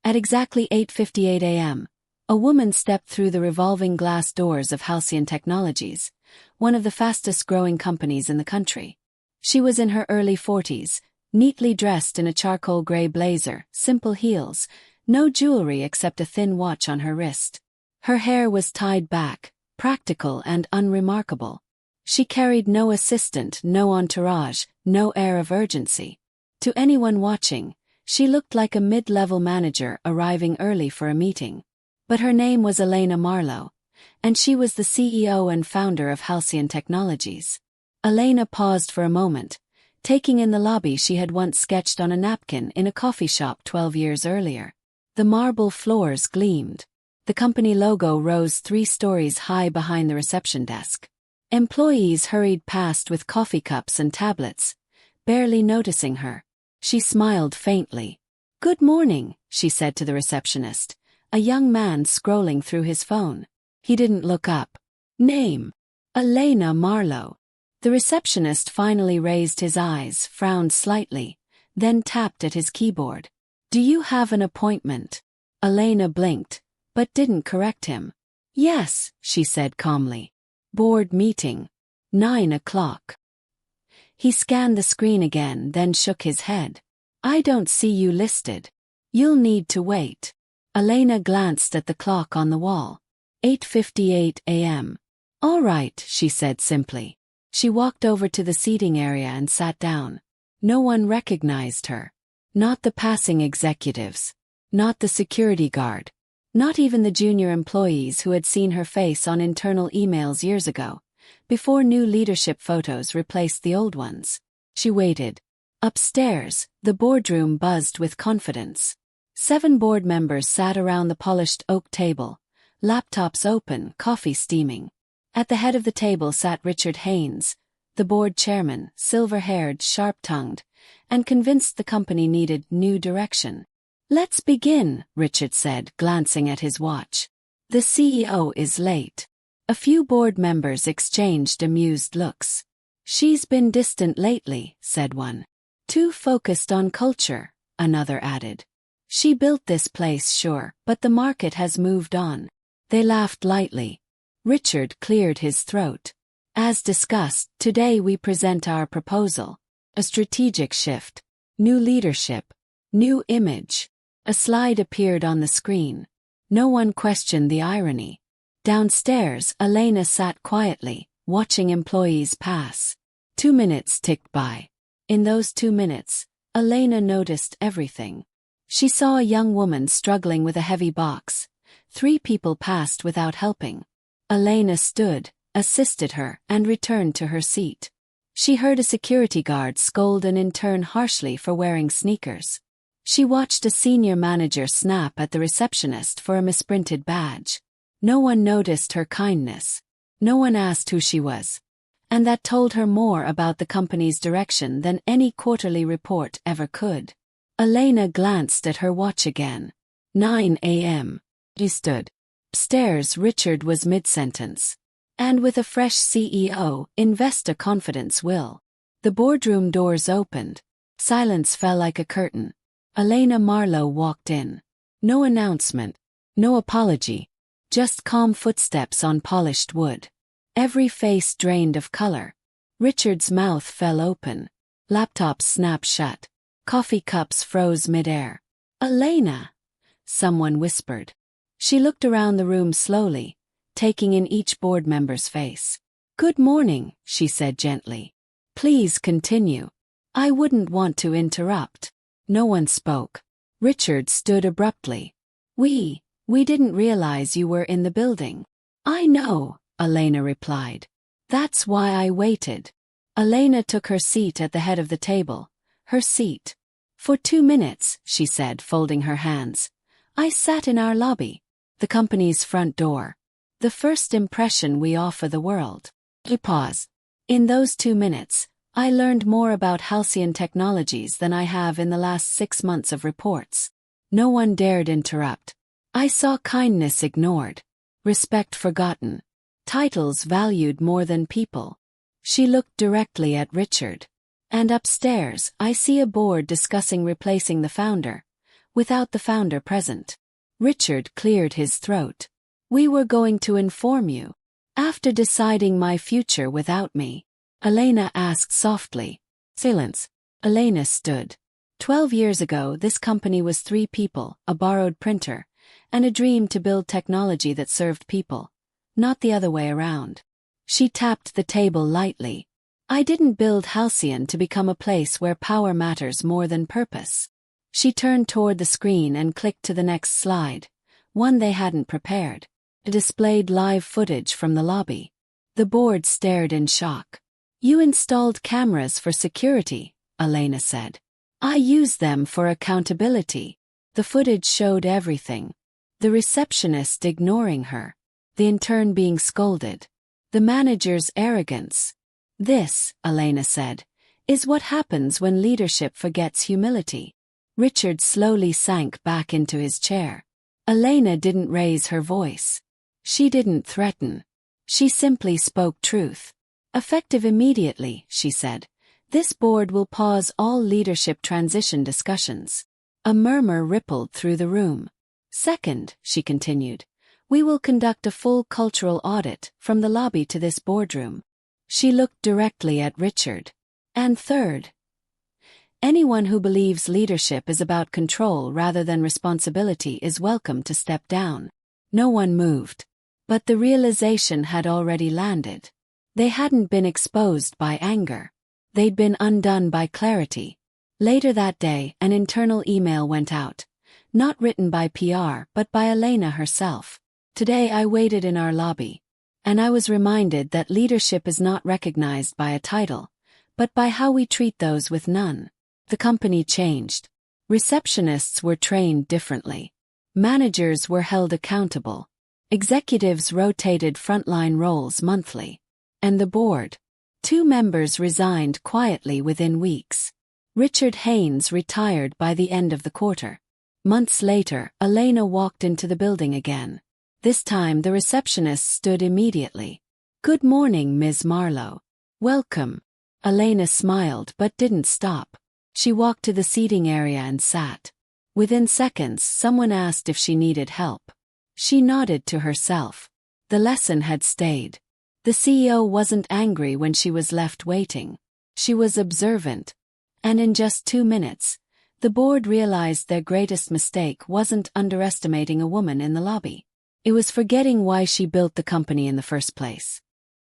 At exactly 8:58 a.m., a woman stepped through the revolving glass doors of Halcyon Technologies, one of the fastest-growing companies in the country. She was in her early 40s, neatly dressed in a charcoal gray blazer, simple heels, no jewelry except a thin watch on her wrist. Her hair was tied back, practical and unremarkable. She carried no assistant, no entourage, no air of urgency. To anyone watching, she looked like a mid-level manager arriving early for a meeting. But her name was Elena Marlowe, and she was the CEO and founder of Halcyon Technologies. Elena paused for a moment, taking in the lobby she had once sketched on a napkin in a coffee shop 12 years earlier. The marble floors gleamed. The company logo rose 3 stories high behind the reception desk. Employees hurried past with coffee cups and tablets, barely noticing her. She smiled faintly. "Good morning," she said to the receptionist, a young man scrolling through his phone. He didn't look up. "Name: Elena Marlowe." The receptionist finally raised his eyes, frowned slightly, then tapped at his keyboard. "Do you have an appointment?" Elena blinked, but didn't correct him. "Yes," she said calmly. "Board meeting. 9 o'clock. He scanned the screen again, then shook his head. "I don't see you listed. You'll need to wait." Elena glanced at the clock on the wall. 8:58 a.m. "All right," she said simply. She walked over to the seating area and sat down. No one recognized her. Not the passing executives. Not the security guard. Not even the junior employees who had seen her face on internal emails years ago, before new leadership photos replaced the old ones. She waited. Upstairs, the boardroom buzzed with confidence. 7 board members sat around the polished oak table, laptops open, coffee steaming. At the head of the table sat Richard Haynes, the board chairman, silver-haired, sharp-tongued, and convinced the company needed new direction. "Let's begin," Richard said, glancing at his watch. "The CEO is late." A few board members exchanged amused looks. "She's been distant lately," said one. "Too focused on culture," another added. "She built this place, sure, but the market has moved on." They laughed lightly. Richard cleared his throat. "As discussed, today we present our proposal. A strategic shift. New leadership. New image." A slide appeared on the screen. No one questioned the irony. Downstairs, Elena sat quietly, watching employees pass. 2 minutes ticked by. In those 2 minutes, Elena noticed everything. She saw a young woman struggling with a heavy box. 3 people passed without helping. Elena stood, assisted her, and returned to her seat. She heard a security guard scold an intern harshly for wearing sneakers. She watched a senior manager snap at the receptionist for a misprinted badge. No one noticed her kindness. No one asked who she was. And that told her more about the company's direction than any quarterly report ever could. Elena glanced at her watch again. 9 a.m. She stood. Upstairs, Richard was mid-sentence. "And with a fresh CEO, invest a confidence will." The boardroom doors opened. Silence fell like a curtain. Elena Marlowe walked in. No announcement. No apology. Just calm footsteps on polished wood. Every face drained of color. Richard's mouth fell open. Laptops snapped shut. Coffee cups froze mid-air. "Elena!" someone whispered. She looked around the room slowly, taking in each board member's face. "Good morning," she said gently. "Please continue. I wouldn't want to interrupt." No one spoke. Richard stood abruptly. We didn't realize you were in the building." "I know," Elena replied. "That's why I waited." Elena took her seat at the head of the table. Her seat. "For 2 minutes," she said, folding her hands. "I sat in our lobby. The company's front door. The first impression we offer the world." She paused. "In those 2 minutes, I learned more about Halcyon Technologies than I have in the last 6 months of reports." No one dared interrupt. "I saw kindness ignored. Respect forgotten. Titles valued more than people." She looked directly at Richard. "And upstairs, I see a board discussing replacing the founder, without the founder present. Richard cleared his throat. We were going to inform you. After deciding my future without me. Elena asked softly. Silence. Elena stood. 12 years ago, this company was 3 people, a borrowed printer, and a dream to build technology that served people, not the other way around. She tapped the table lightly. I didn't build Halcyon to become a place where power matters more than purpose. She turned toward the screen and clicked to the next slide, one they hadn't prepared. It displayed live footage from the lobby. The board stared in shock. You installed cameras for security, Elena said. I use them for accountability. The footage showed everything. The receptionist ignoring her. The intern being scolded. The manager's arrogance. This, Elena said, is what happens when leadership forgets humility. Richard slowly sank back into his chair. Elena didn't raise her voice. She didn't threaten. She simply spoke truth. Effective immediately, she said. This board will pause all leadership transition discussions. A murmur rippled through the room. Second, she continued, we will conduct a full cultural audit from the lobby to this boardroom. She looked directly at Richard. And third, anyone who believes leadership is about control rather than responsibility is welcome to step down. No one moved. But the realization had already landed. They hadn't been exposed by anger. They'd been undone by clarity. Later that day, an internal email went out. Not written by PR, but by Elena herself. Today I waited in our lobby. And I was reminded that leadership is not recognized by a title, but by how we treat those with none. The company changed. Receptionists were trained differently. Managers were held accountable. Executives rotated frontline roles monthly. And the board. 2 members resigned quietly within weeks. Richard Haynes retired by the end of the quarter. Months later, Elena walked into the building again. This time the receptionist stood immediately. Good morning, Ms. Marlowe. Welcome. Elena smiled but didn't stop. She walked to the seating area and sat. Within seconds, someone asked if she needed help. She nodded to herself. The lesson had stayed. The CEO wasn't angry when she was left waiting. She was observant. And in just 2 minutes, the board realized their greatest mistake wasn't underestimating a woman in the lobby. It was forgetting why she built the company in the first place.